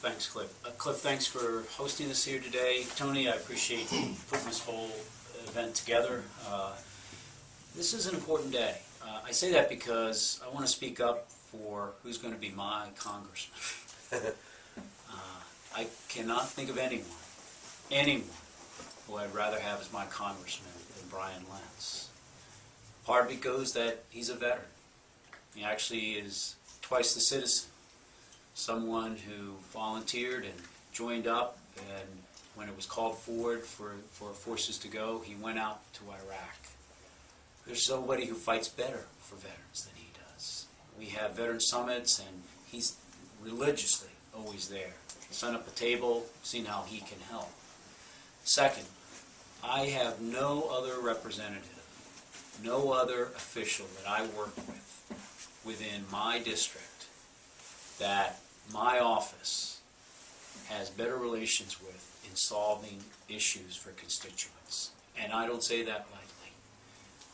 Thanks, Cliff. Cliff, thanks for hosting us here today. Tony, I appreciate putting this whole event together. This is an important day. I say that because I want to speak up for who's going to be my congressman. I cannot think of anyone who I'd rather have as my congressman than Bryan Lentz. Part of it goes that he's a veteran. He actually is twice the citizen. Someone who volunteered and joined up, and when it was called forward for forces to go, he went out to Iraq. There's nobody who fights better for veterans than he does. We have veteran summits, and he's religiously always there. Set up a table, seen how he can help. Second, I have no other representative, no other official that I work with within my district that my office has better relations with in solving issues for constituents. And I don't say that lightly.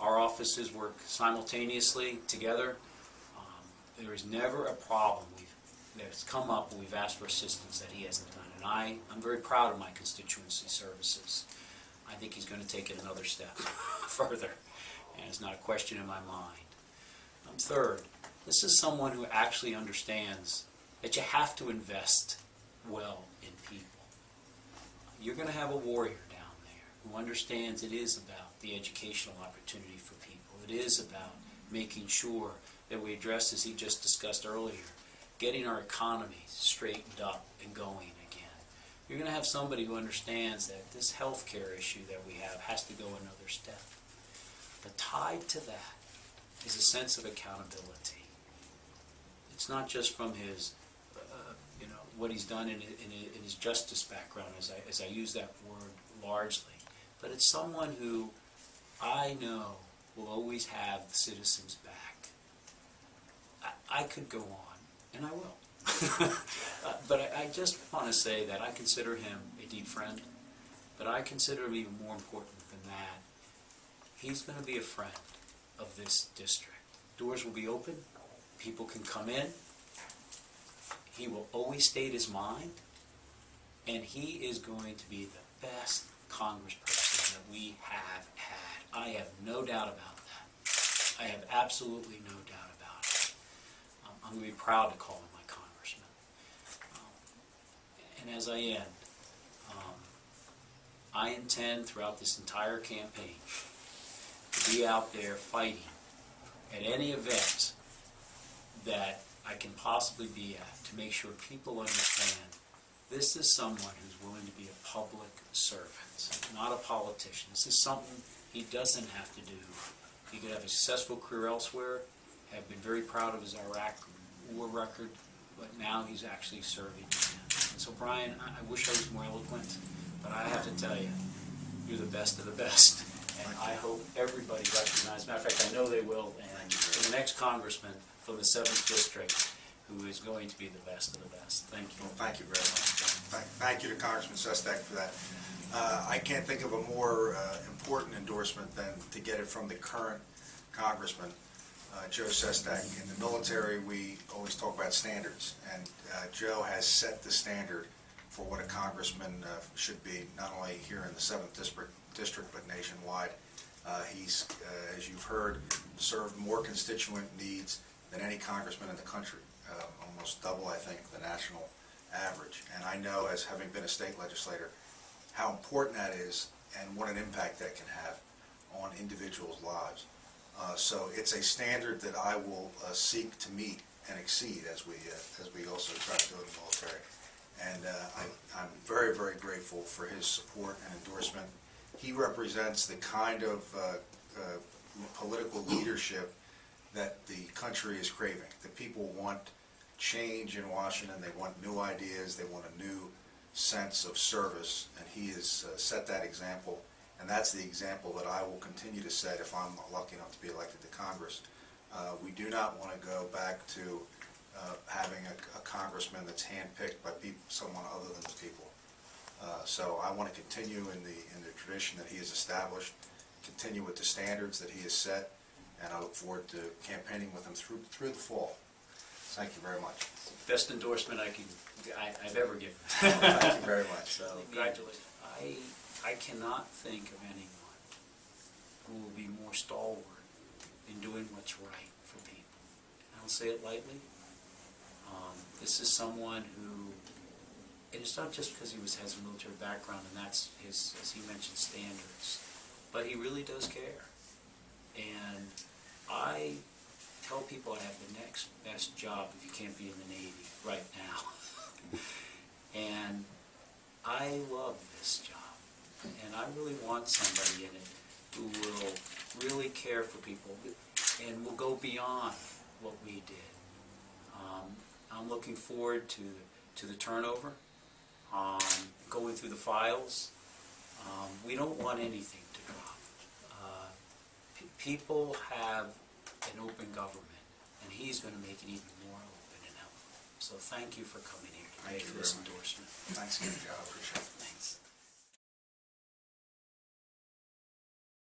Our offices work simultaneously together. There is never a problem that's come up when we've asked for assistance that he hasn't done. And I'm very proud of my constituency services. I think he's going to take it another step further, and it's not a question in my mind. Third, this is someone who actually understands that you have to invest well in people. You're going to have a warrior down there who understands it is about the educational opportunity for people. It is about making sure that we address, as he just discussed earlier, getting our economy straightened up and going again. You're going to have somebody who understands that this health care issue that we have has to go another step. But tied to that is a sense of accountability. It's not just from his, what he's done in his justice background, as I use that word largely, but it's someone who I know will always have the citizens' back. I could go on, and I will. But I just want to say that I consider him a deep friend, but I consider him even more important than that. He's going to be a friend of this district. Doors will be open. People can come in. He will always state his mind, and he is going to be the best congressperson that we have had. I have no doubt about that. I have absolutely no doubt about it. I'm going to be proud to call him my congressman. And as I end, I intend throughout this entire campaign to be out there fighting at any event that I can possibly be at to make sure people understand this is someone who's willing to be a public servant, not a politician. This is something he doesn't have to do. He could have a successful career elsewhere, have been very proud of his Iraq war record, but now he's actually serving again. And so, Bryan, I wish I was more eloquent, but I have to tell you, you're the best of the best. And I hope everybody recognizes, as a matter of fact, I know they will, and for the next congressman from the 7th District, who is going to be the best of the best. Thank you. Well, thank you very much. Thank you to Congressman Sestak for that. I can't think of a more important endorsement than to get it from the current Congressman, Joe Sestak. In the military, we always talk about standards, and Joe has set the standard for what a congressman should be, not only here in the 7th District, but nationwide. He's, as you've heard, served more constituent needs than any congressman in the country, almost double, I think, the national average. And I know, as having been a state legislator, how important that is and what an impact that can have on individuals' lives. So it's a standard that I will seek to meet and exceed as we also try to do in the military. And I'm very, very grateful for his support and endorsement. He represents the kind of political leadership that the country is craving. The people want change in Washington. They want new ideas. They want a new sense of service, and he has set that example, and that's the example that I will continue to set if I'm lucky enough to be elected to Congress. We do not want to go back to having a congressman that's handpicked by someone other than the people. So I want to continue in the tradition that he has established, continue with the standards that he has set, and I look forward to campaigning with him through the fall. Thank you very much. Best endorsement I've ever given. Thank you very much. So, congratulations. I cannot think of anyone who will be more stalwart in doing what's right for people. I don't say it lightly. This is someone who, and it's not just because he has a military background and that's his, as he mentioned, standards, but he really does care. And I tell people I have the next best job if you can't be in the Navy right now. And I love this job. And I really want somebody in it who will really care for people and will go beyond what we did. I'm looking forward to the turnover, going through the files. We don't want anything to drop. People have an open government, and he's going to make it even more open and helpful. So thank you for coming here today for this endorsement. Thanks again, Joe. I appreciate it.